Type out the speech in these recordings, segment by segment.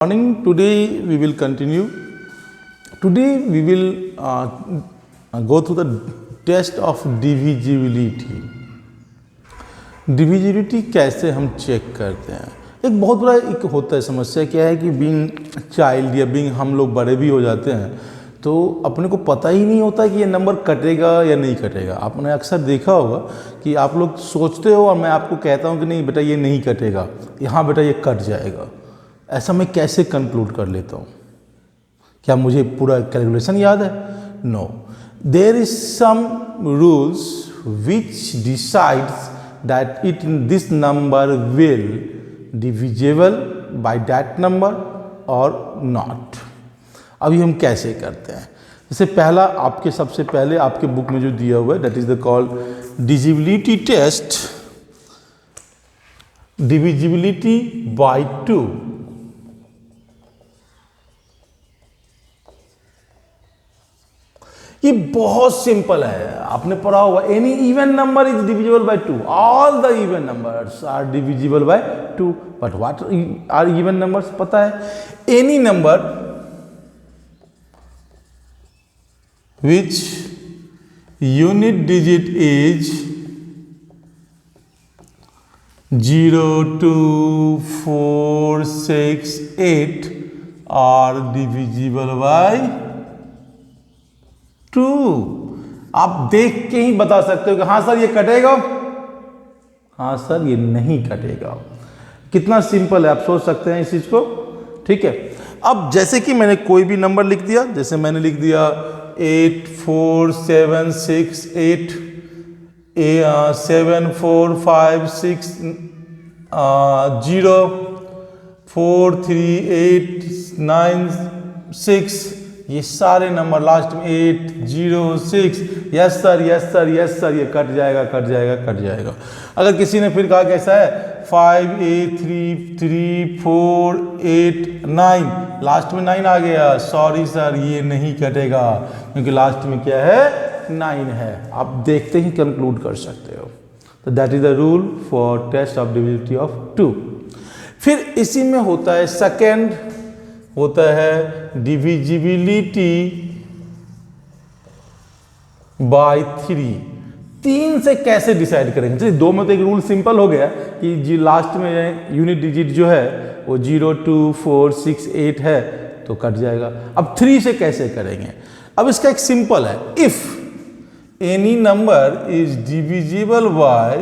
Morning. Today we will continue. Today we will go through the test of divisibility. Divisibility कैसे हम check करते हैं। एक बहुत बड़ा एक होता है समस्या क्या है कि बीइंग चाइल्ड या बीइंग हम लोग बड़े भी हो जाते हैं तो अपने को पता ही नहीं होता कि ये नंबर कटेगा या नहीं कटेगा। आपने अक्सर देखा होगा कि आप लोग सोचते हो और मैं आपको कहता हूँ कि नहीं बेटा ये नहीं कटेगा, यहाँ बेटा ये कट जाएगा। ऐसा मैं कैसे कंक्लूड कर लेता हूँ? क्या मुझे पूरा कैलकुलेशन याद है? No, there is some rules which decides that this number will divisible by that number or not। अभी हम कैसे करते हैं? जैसे पहला आपके सबसे पहले आपके बुक में जो दिया हुआ है that is the called divisibility test, divisibility by 2। ये बहुत सिंपल है, आपने पढ़ा होगा। Any even number is divisible by 2। All the even numbers are divisible by 2। But what are even numbers? पता है, any number which unit digit is 0, 2, 4, 6, 8 are divisible by 2। आप देख के ही बता सकते हो कि हाँ सर ये कटेगा, हाँ सर ये नहीं कटेगा। कितना सिंपल है, आप सोच सकते हैं इस चीज को। ठीक है, अब जैसे कि मैंने कोई भी नंबर लिख दिया, जैसे मैंने लिख दिया 8, 4, 7, 6, 8, 7, 4, 5, 6, 0, 4, 3, 8, 9, 6, ये सारे नंबर लास्ट में 8, 0, 6। Yes sir, yes sir, yes sir, ये कट जाएगा, कट जाएगा, कट जाएगा। अगर किसी ने फिर कहा कैसा है 5, 8, 3, 3, 4, 8, 9, लास्ट में 9 आ गया, सॉरी सर ये नहीं कटेगा क्योंकि लास्ट में क्या है 9 है। आप देखते ही कंक्लूड कर सकते हो। तो that is the rule for test of divisibility of 2। फिर इसी में होता है सेकेंड, होता है डिविजिबिलिटी बाय 3। 3 से कैसे डिसाइड करेंगे? चलिए दो में तो एक रूल सिंपल हो गया कि जी लास्ट में यूनिट डिजिट जो है वो 0, 2, 4, 6, 8 है तो कट जाएगा। अब 3 से कैसे करेंगे? अब इसका एक सिंपल है, if any number is divisible bye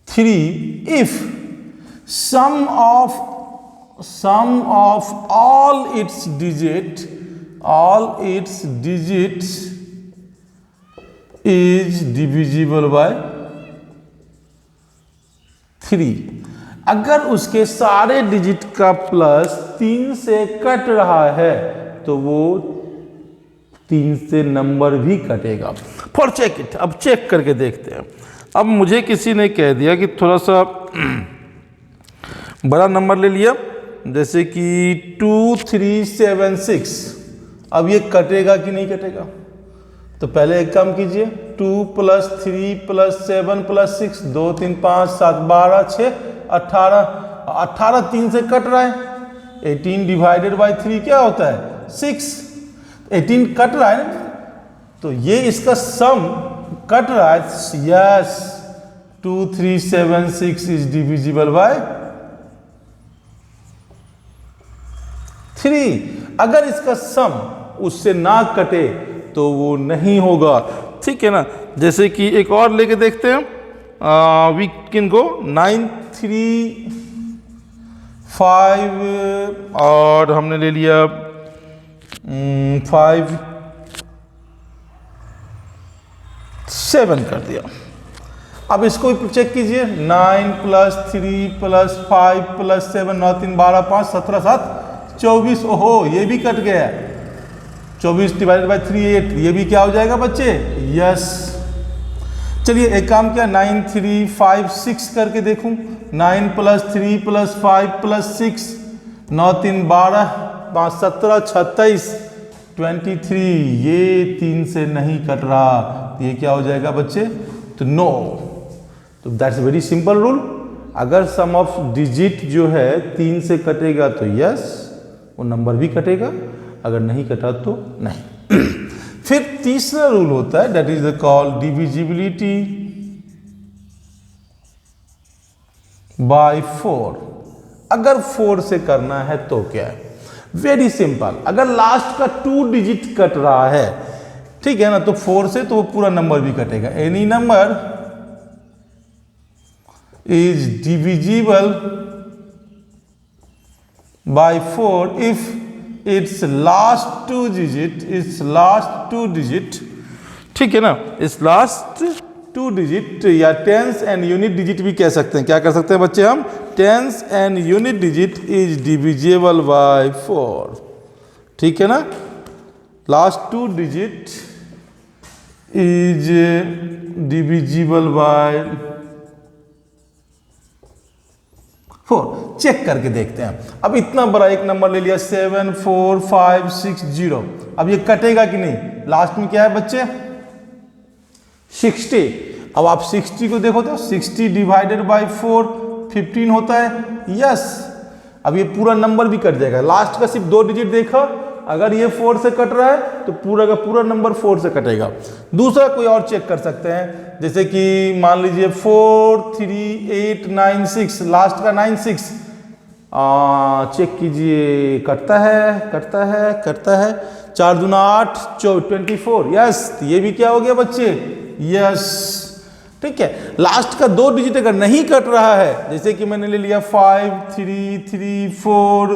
3 if sum of all its digits is divisible by 3। अगर उसके सारे डिजिट का प्लस 3 से कट रहा है तो वो 3 से नंबर भी कटेगा। फॉर चेक इट, अब चेक करके देखते हैं। अब मुझे किसी ने कह दिया कि थोड़ा सा बड़ा नंबर ले लिया, जैसे कि 2, 3, 7, 6। अब ये कटेगा कि नहीं कटेगा? तो पहले एक काम कीजिए, 2 + 3 + 7 + 6, 2, 3, 5, 7, 12, 6, 18। 18 3 से कट रहा है। 18 डिवाइडेड बाय 3 क्या होता है? 6। 18 कट रहा है ना, तो ये इसका सम कट रहा है। Yes, 2, 3, 7, 6 is divisible bye 3। अगर इसका सम उससे ना कटे तो वो नहीं होगा। ठीक है ना? जैसे कि एक और लेके देखते हैं, वी कैन गो 9, 3, 5 और हमने ले लिया 5, 7 कर दिया। अब इसको चेक कीजिए, 9 + 3 + 5 + 7, 9, 3, 12, 5, 17, 7, 24। ओहो ये भी कट गया। 24 डिवाइडेड बाय 3 8, ये भी क्या हो जाएगा बच्चे? यस। चलिए एक काम किया, 9, 3, 5, 6 करके देखूं। 9 + 3 + 5 + 6, 9, 3, 12, 5, 17, 26, 23। ये 3 से नहीं कट रहा, ये क्या हो जाएगा बच्चे? तो नो। तो दैट्स वेरी सिंपल रूल। अगर सम ऑफ डिजिट जो है 3 से कटेगा तो यस, वो नंबर भी कटेगा, अगर नहीं कटा तो नहीं। फिर तीसरा रूल होता है that is called divisibility bye 4। अगर 4 से करना है तो क्या है, वेरी सिंपल, अगर लास्ट का 2 डिजिट कट रहा है, ठीक है ना, तो 4 से तो वो पूरा नंबर भी कटेगा। Any number is divisible by 4 if it's last 2 digit, ठीक है ना, इस लास्ट 2 डिजिट या टेंस एंड यूनिट डिजिट भी कह सकते हैं। क्या कर सकते हैं बच्चे हम, tens and unit digit is divisible by 4, ठीक है ना, last 2 digit is divisible by 4। Check करके देखते हैं। अब इतना बड़ा एक नंबर ले लिया 7 4 5 6 0, अब ये कटेगा कि नहीं, लास्ट में क्या है बच्चे 60। अब आप 60 को देखो तो 60 डिवाइडेड बाय 4 15 होता है, यस, अब ये पूरा नंबर भी कट जाएगा। लास्ट का सिर्फ 2 डिजिट देखा, अगर ये 4 से कट रहा है तो पूरा का पूरा नंबर 4 से कटेगा। दूसरा कोई और चेक कर सकते हैं, जैसे कि मान लीजिए 4 3 8 9 6, लास्ट का 9 6, चेक कीजिए, कटता है 4 दूना 8 24, यस, ये भी क्या हो गया बच्चे, यस, ठीक है। लास्ट का 2 डिजिट अगर नहीं कट रहा है, जैसे कि मैंने ले लिया 5 3 3 4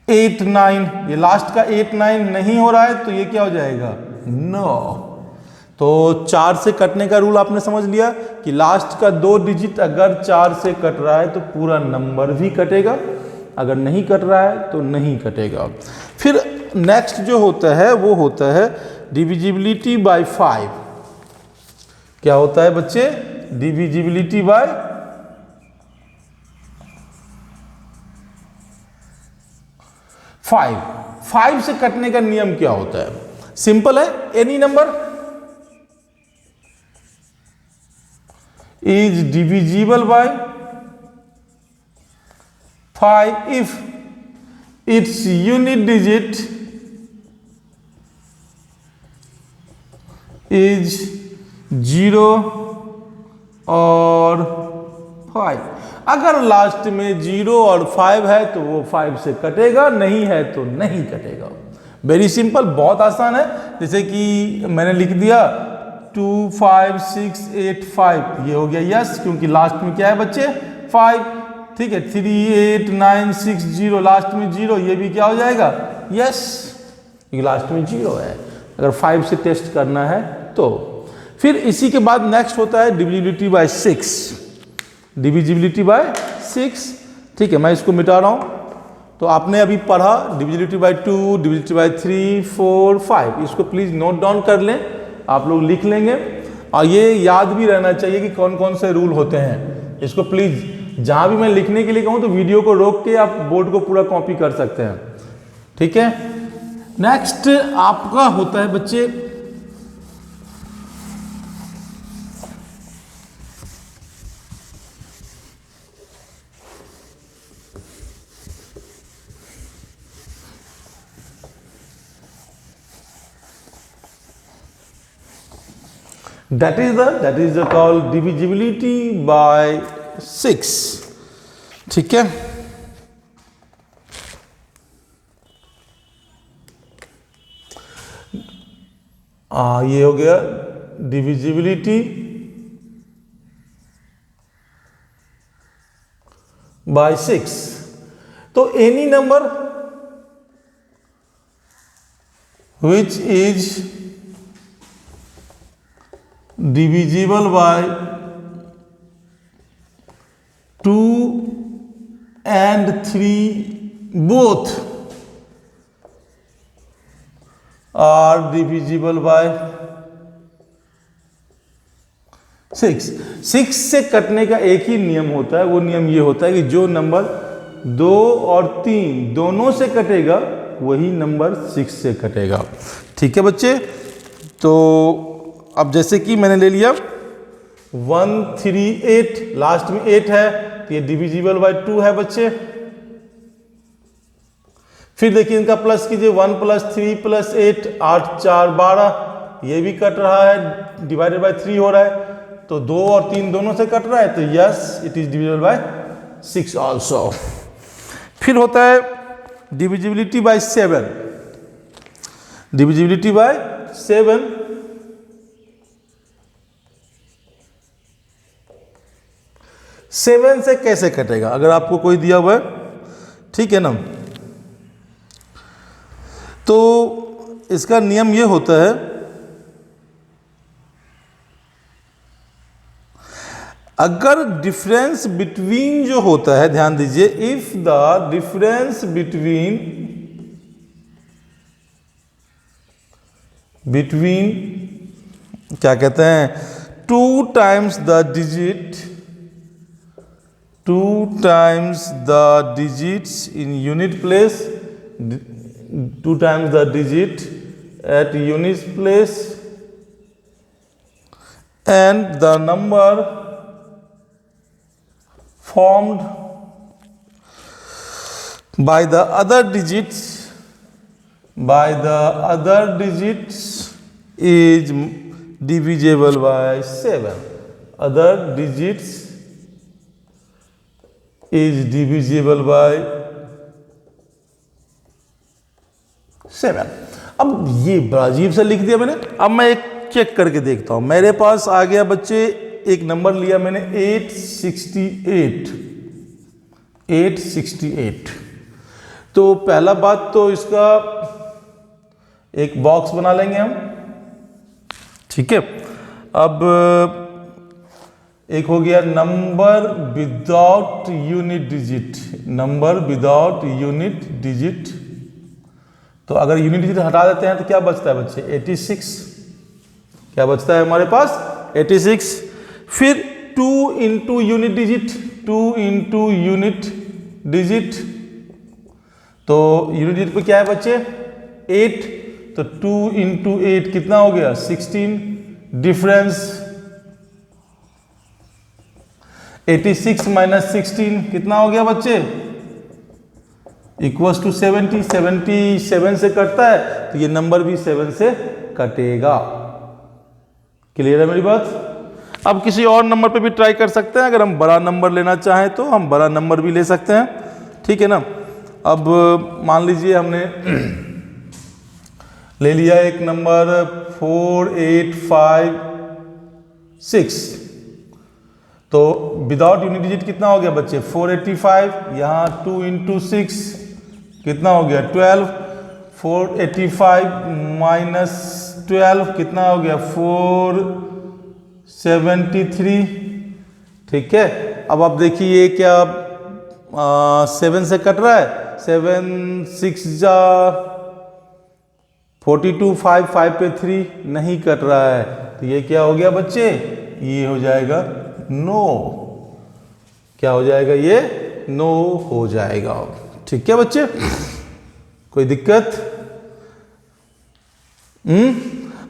8 9, ये लास्ट का 8 9 नहीं हो रहा है तो ये क्या हो जाएगा, नो। तो 4 से कटने का रूल आपने समझ लिया कि लास्ट का 2 डिजिट अगर 4 से कट रहा है तो पूरा नंबर भी कटेगा, अगर नहीं कट रहा है तो नहीं कटेगा। फिर नेक्स्ट जो होता है वो होता है डिविजिबिलिटी बाय 5। क्या होता है बच्चे, डिविजिबिलिटी बाय 5 से कटने का नियम क्या होता है, सिंपल है, any number is divisible bye 5 if its unit digit is 0 और 5। अगर लास्ट में 0 और 5 है तो वो 5 से कटेगा, नहीं है तो नहीं कटेगा। वेरी सिंपल, बहुत आसान है। जैसे कि मैंने लिख दिया 2 5 6 8 5, ये हो गया यस, क्योंकि लास्ट में क्या है बच्चे 5, ठीक है। 3 8 9 6 0, लास्ट में 0, ये भी क्या हो जाएगा यस, क्योंकि लास्ट में 0 है। अगर 5 से टेस्ट करना है तो फिर इसी के बाद नेक्स्ट होता है डिविजिबिलिटी बाय 6। डिविजिबिलिटी बाय 6, ठीक है, मैं इसको मिटा रहा हूं। तो आपने अभी पढ़ा डिविजिबिलिटी बाय 2, डिविजिबिलिटी बाय 3 4 5, इसको प्लीज नोट डाउन कर लें, आप लोग लिख लेंगे। और ये याद भी रहना चाहिए कि कौन कौन से रूल होते हैं, इसको प्लीज जहां भी मैं लिखने के लिए कहूं तो वीडियो को रोक के आप बोर्ड को पूरा कॉपी कर सकते हैं, ठीक है। नेक्स्ट आपका होता है बच्चे that is the called divisibility by 6, ठीक है। ये हो गया डिविजिबिलिटी बाय 6। तो any number which is divisible by 2 and 3 both are divisible by 6। 6 से कटने का एक ही नियम होता है, वो नियम ये होता है कि जो नंबर 2 और 3 दोनों से कटेगा वही नंबर 6 से कटेगा, ठीक है बच्चे। तो अब जैसे कि मैंने ले लिया 138, लास्ट में 8 है तो ये डिविजिबल बाय 2 है बच्चे। फिर देखिए इनका प्लस कीजिए, 1 + 3 + 8, 8 4 12, ये भी कट रहा है, डिवाइडेड बाय 3 हो रहा है, तो 2 और 3 दोनों से कट रहा है, तो yes it is divisible bye 6 also. फिर होता है divisibility by 7, divisibility by 7। Seven से कैसे कटेगा, अगर आपको कोई दिया हुआ है, ठीक है ना, तो इसका नियम ये होता है, अगर डिफरेंस बिटवीन जो होता है, ध्यान दीजिए, इफ द डिफरेंस बिटवीन क्या कहते हैं, 2 times the digit, 2 times the digits in unit place, 2 times the digit at unit place, and the number formed by the other digits is divisible by 7. Other digits is divisible by 7। अब ये बड़ा अजीब सा लिख दिया मैंने। अब मैं एक चेक करके देखता हूं। मेरे पास आ गया बच्चे, एक नंबर लिया मैंने 868। तो पहला बात तो इसका एक बॉक्स बना लेंगे हम, ठीक है। अब एक हो गया number without unit digit, number without unit digit. तो अगर यूनिट डिजिट हटा देते हैं तो क्या बचता है बच्चे, 86। क्या बचता है हमारे पास, 86। फिर 2 into unit digit, 2 into unit digit, तो यूनिट डिजिट पे क्या है बच्चे, 8, तो 2 इंटू 8 कितना हो गया, 16। डिफरेंस 86 माइनस 16 कितना हो गया बच्चे, इक्वल्स टू 70। 77 से कटता है तो ये नंबर भी 7 से कटेगा। क्लियर है मेरी बात। अब किसी और नंबर पे भी ट्राई कर सकते हैं, अगर हम बड़ा नंबर लेना चाहें तो हम बड़ा नंबर भी ले सकते हैं, ठीक है ना। अब मान लीजिए हमने ले लिया एक नंबर 4856, तो विदाउट यूनिट डिजिट कितना हो गया बच्चे, 485। यहाँ 2 इंटू 6 कितना हो गया, 12। 485 माइनस 12 कितना हो गया, 473, ठीक है। अब आप देखिए क्या 7 से कट रहा है, 7 6 जा 42, 5 5 पे 3 नहीं कट रहा है, तो ये क्या हो गया बच्चे, ये हो जाएगा नो। क्या हो जाएगा, ये नो हो जाएगा। ठीक है बच्चे, कोई दिक्कत?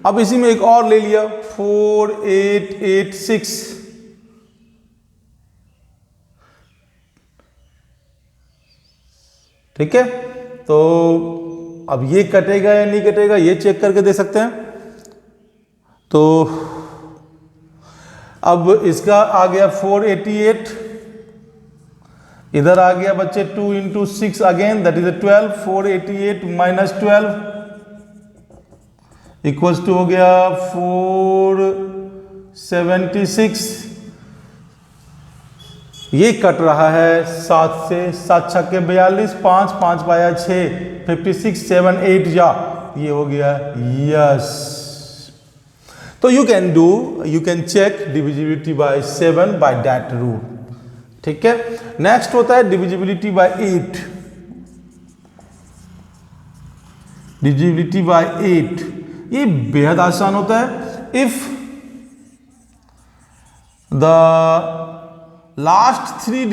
अब इसी में एक और ले लिया 4886, ठीक है। तो अब ये कटेगा या नहीं कटेगा, ये चेक करके दे सकते हैं। तो अब इसका आ गया 488, इधर आ गया बच्चे 2 into 6 again that is 12। 488 minus 12 equals to हो गया 476। ये कट रहा है 7 से, 7 छक्के 42, 5 5 पाया 6, 56 7 8 जा, ये हो गया यस। तो you can check divisibility by 7 by that rule, ठीक है। नेक्स्ट होता है डिविजिबिलिटी बाय 8। डिविजिबिलिटी बाय 8 ये बेहद आसान होता है। If the last three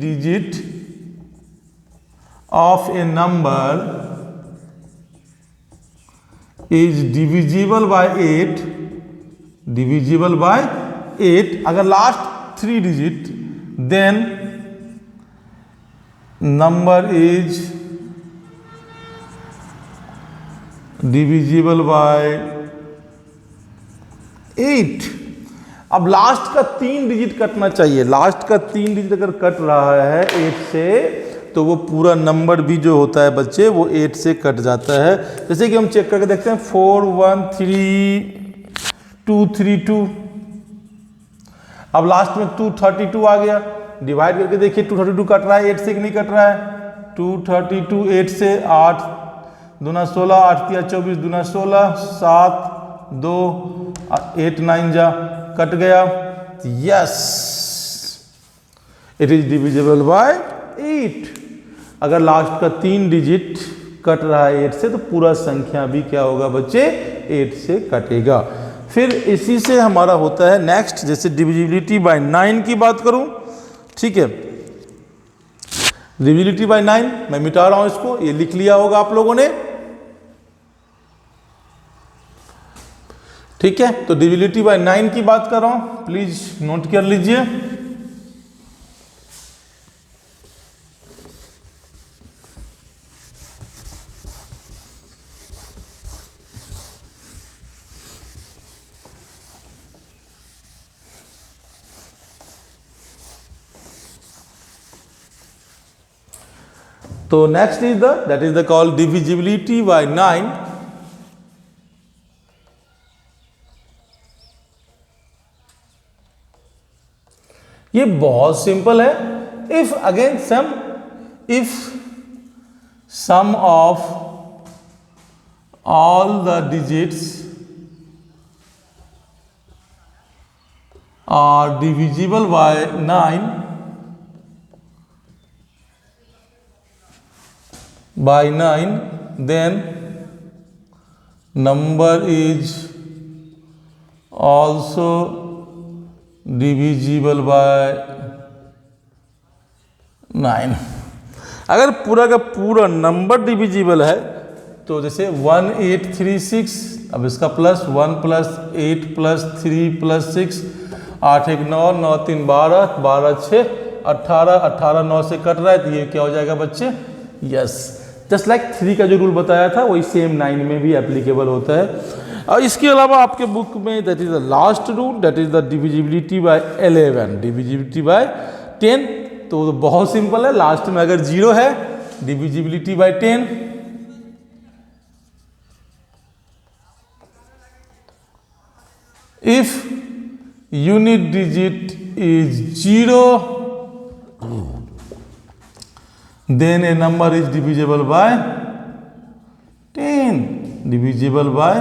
digit of a number is divisible by 8, divisible by 8, अगर last 3 digit, then number is divisible by 8। अब लास्ट का 3 डिजिट कटना चाहिए, लास्ट का 3 डिजिट अगर कट रहा है 8 से, तो वो पूरा नंबर भी जो होता है बच्चे वो 8 से कट जाता है। जैसे कि हम चेक करके देखते हैं 413,232, अब लास्ट में 232 आ गया, डिवाइड करके देखिए 232 कट रहा है 8 से कि नहीं कट रहा है, 232 8 से, 8 दूना 16, 8 तिया 24, दूना 16, 7 2 8 9 जा कट गया, yes it is divisible by 8। अगर लास्ट का 3 डिजिट कट रहा है 8 से, तो पूरा संख्या भी क्या होगा बच्चे 8 से कटेगा। फिर इसी से हमारा होता है नेक्स्ट, जैसे डिविजिबिलिटी बाय 9 की बात करूं, ठीक है, डिविजिबिलिटी बाय 9 मैं मिटा रहा हूं इसको, ये लिख लिया होगा आप लोगों ने, ठीक है। तो डिविजिबिलिटी बाय 9 की बात कर रहा हूं, प्लीज नोट कर लीजिए। तो next is that is the called divisibility by 9। ये बहुत सिंपल है। If again sum of all the digits are divisible by 9 then number is also divisible by 9। अगर पूरा का पूरा नंबर डिविजिबल है, तो जैसे 1836, अब इसका प्लस 1 प्लस 8 प्लस 3 प्लस 6, 8 1 9, 9 3 12, 12 6 18, 18 9 से कट रहा है, तो ये क्या हो जाएगा बच्चे, यस जस्ट लाइक 3 का जो रूल बताया था वही सेम 9 में भी एप्लीकेबल होता है। और इसके अलावा आपके बुक में that is the last rule, that is the divisibility bye 11, divisibility bye 10। तो बहुत सिंपल है, लास्ट में अगर 0 है divisibility bye 10, if unit digit is 0 then a number is divisible by 10, divisible by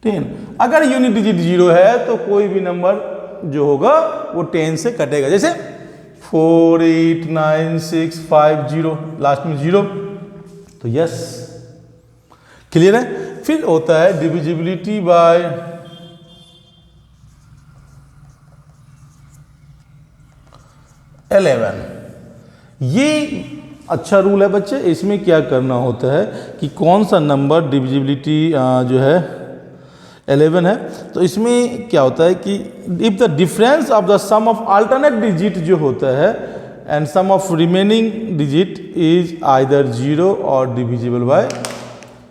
10। अगर यूनिट डिजिट 0 है तो कोई भी नंबर जो होगा वो 10 से कटेगा, जैसे 4 8 9 6 5 0, लास्ट में 0, तो यस क्लियर है। फिर होता है डिविजिबिलिटी बाय 11। ये अच्छा रूल है बच्चे। इसमें क्या करना होता है कि कौन सा नंबर डिविजिबिलिटी जो है 11 है, तो इसमें क्या होता है कि if the difference of the sum of alternate digit जो होता है and sum of remaining digit is either 0 और डिविजिबल बाय,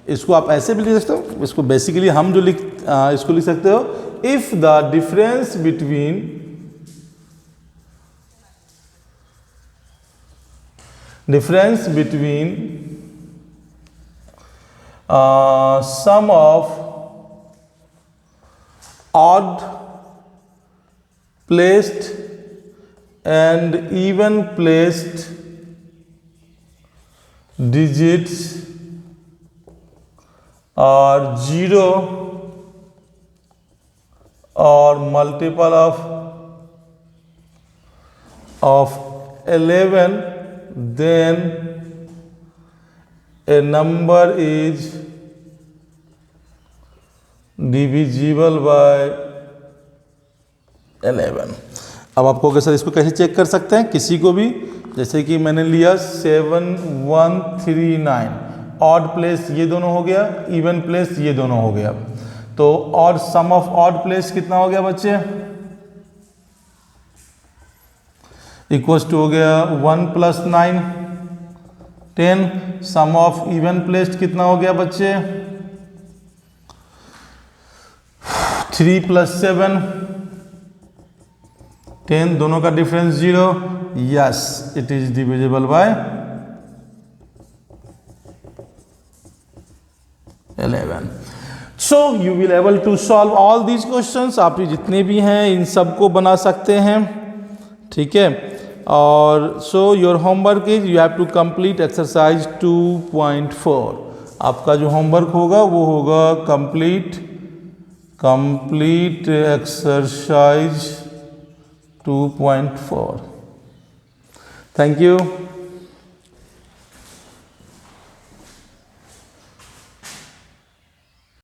इसको आप ऐसे भी लिख सकते हो, इसको बेसिकली हम जो इसको लिख सकते हो, if the difference between sum of odd placed and even placed digits are 0 or multiple of 11, then a number is divisible by 11। अब आपको सर इसको कैसे चेक कर सकते हैं, किसी को भी, जैसे कि मैंने लिया 7139, ऑड प्लेस ये दोनों हो गया, इवन प्लेस ये दोनों हो गया, तो और सम ऑफ ऑड प्लेस कितना हो गया बच्चे, इक्वल्स टू हो गया 1 + 9 10। सम ऑफ इवन प्लेस्ड कितना हो गया बच्चे, 3 + 7 10, दोनों का difference 0। Yes, it is divisible by 11। So you will able to solve all these questions. आप ये जितने भी हैं इन सबको बना सकते हैं, ठीक है। और so your homework is you have to complete exercise 2.4। आपका जो होमवर्क होगा वो होगा कंप्लीट एक्सरसाइज 2.4। Thank you.